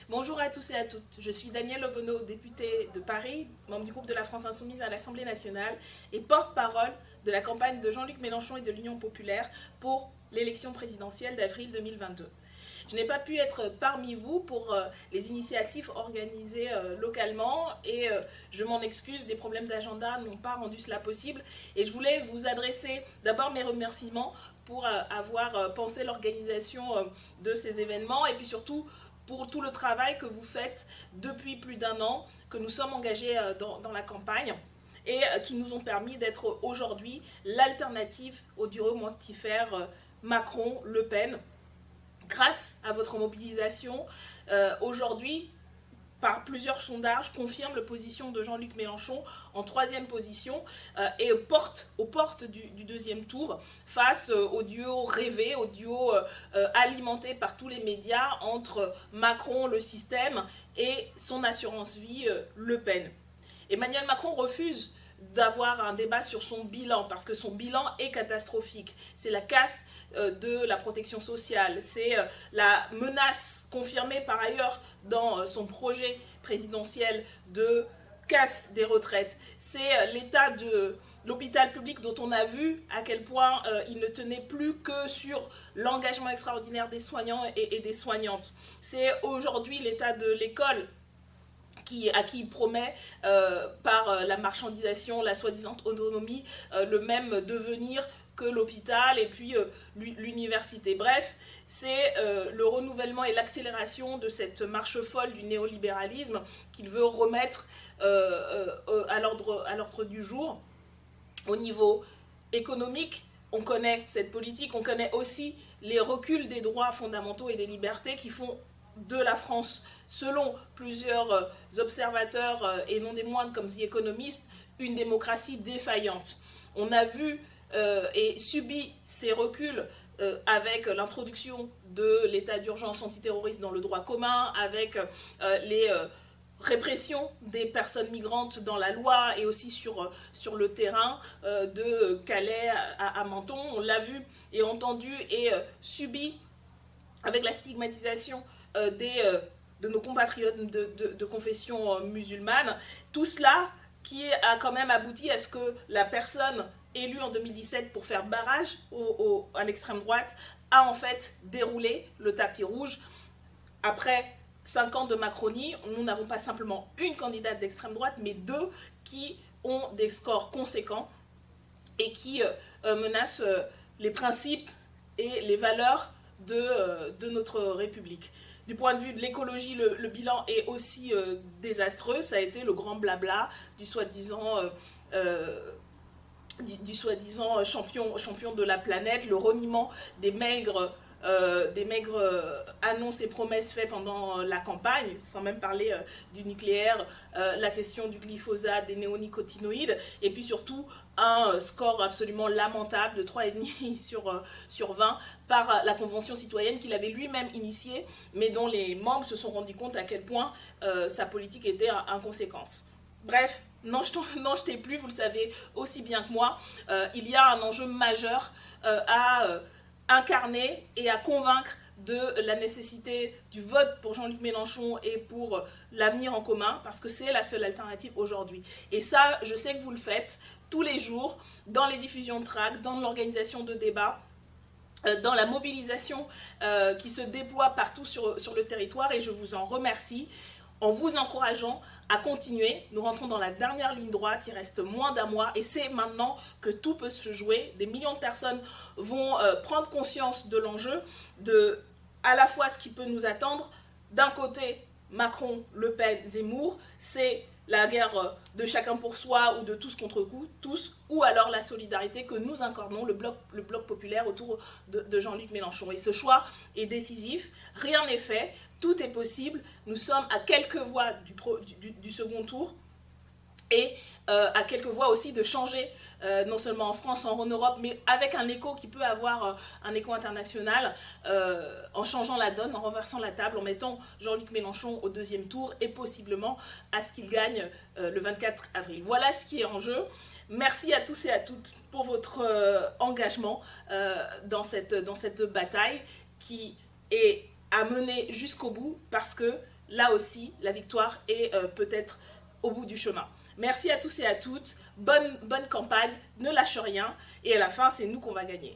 Bonjour à tous et à toutes. Je suis Danielle Obono, députée de Paris, membre du groupe de la France Insoumise à l'Assemblée nationale et porte-parole de la campagne de Jean-Luc Mélenchon et de l'Union populaire pour l'élection présidentielle d'avril 2022. Je n'ai pas pu être parmi vous pour les initiatives organisées localement et je m'en excuse, des problèmes d'agenda n'ont pas rendu cela possible. Et je voulais vous adresser d'abord mes remerciements pour avoir pensé l'organisation de ces événements et puis surtout pour tout le travail que vous faites depuis plus d'un an, que nous sommes engagés dans la campagne et qui nous ont permis d'être aujourd'hui l'alternative au duo mortifère Macron-Le Pen. Grâce à votre mobilisation, aujourd'hui, par plusieurs sondages, confirme la position de Jean-Luc Mélenchon en troisième position et aux portes du deuxième tour face au duo rêvé, au duo alimenté par tous les médias entre Macron, le système, et son assurance vie, Le Pen. Emmanuel Macron refuse d'avoir un débat sur son bilan, parce que son bilan est catastrophique. C'est la casse de la protection sociale, c'est la menace confirmée par ailleurs dans son projet présidentiel de casse des retraites. C'est l'état de l'hôpital public dont on a vu à quel point il ne tenait plus que sur l'engagement extraordinaire des soignants et des soignantes. C'est aujourd'hui l'état de l'école à qui il promet par la marchandisation, la soi-disant autonomie, le même devenir que l'hôpital et puis l'université. Bref, c'est le renouvellement et l'accélération de cette marche folle du néolibéralisme qu'il veut remettre à l'ordre du jour. Au niveau économique, on connaît cette politique, on connaît aussi les reculs des droits fondamentaux et des libertés qui font de la France, selon plusieurs observateurs et non des moindres comme The Economist, une démocratie défaillante. On a vu et subi ces reculs avec l'introduction de l'état d'urgence antiterroriste dans le droit commun, avec les répression des personnes migrantes dans la loi et aussi sur le terrain de Calais à Menton. On l'a vu et entendu et subi avec la stigmatisation de nos compatriotes de confession musulmane. Tout cela qui a quand même abouti à ce que la personne élue en 2017 pour faire barrage à l'extrême droite a en fait déroulé le tapis rouge. Après 5 ans de Macronie, nous n'avons pas simplement une candidate d'extrême droite, mais deux qui ont des scores conséquents et qui menacent les principes et les valeurs de notre République. Du point de vue de l'écologie, le bilan est aussi désastreux. Ça a été le grand blabla du soi-disant champion de la planète, le reniement des maigres annonces et promesses faites pendant la campagne, sans même parler du nucléaire, la question du glyphosate, des néonicotinoïdes, et puis surtout un score absolument lamentable de 3,5 sur 20 par la Convention citoyenne qu'il avait lui-même initiée, mais dont les membres se sont rendus compte à quel point sa politique était inconséquente. Bref, n'en jetez plus, vous le savez aussi bien que moi, il y a un enjeu majeur à incarner et à convaincre de la nécessité du vote pour Jean-Luc Mélenchon et pour l'avenir en commun, parce que c'est la seule alternative aujourd'hui. Et ça, je sais que vous le faites tous les jours, dans les diffusions de tracts, dans l'organisation de débats, dans la mobilisation qui se déploie partout sur le territoire, et je vous en remercie, en vous encourageant à continuer. Nous rentrons dans la dernière ligne droite, il reste moins d'un mois et c'est maintenant que tout peut se jouer. Des millions de personnes vont prendre conscience de l'enjeu, de à la fois ce qui peut nous attendre. D'un côté, Macron, Le Pen, Zemmour, c'est la guerre de chacun pour soi ou de tous contre tous, ou alors la solidarité que nous incarnons, le bloc populaire autour de Jean-Luc Mélenchon. Et ce choix est décisif, rien n'est fait, tout est possible, nous sommes à quelques voix du second tour, et à quelques voix aussi de changer, non seulement en France, en Europe, mais avec un écho qui peut avoir un écho international, en changeant la donne, en renversant la table, en mettant Jean-Luc Mélenchon au deuxième tour et possiblement à ce qu'il gagne le 24 avril. Voilà ce qui est en jeu. Merci à tous et à toutes pour votre engagement dans cette bataille qui est à mener jusqu'au bout, parce que là aussi, la victoire est peut-être au bout du chemin. Merci à tous et à toutes. Bonne campagne. Ne lâche rien. Et à la fin, c'est nous qu'on va gagner.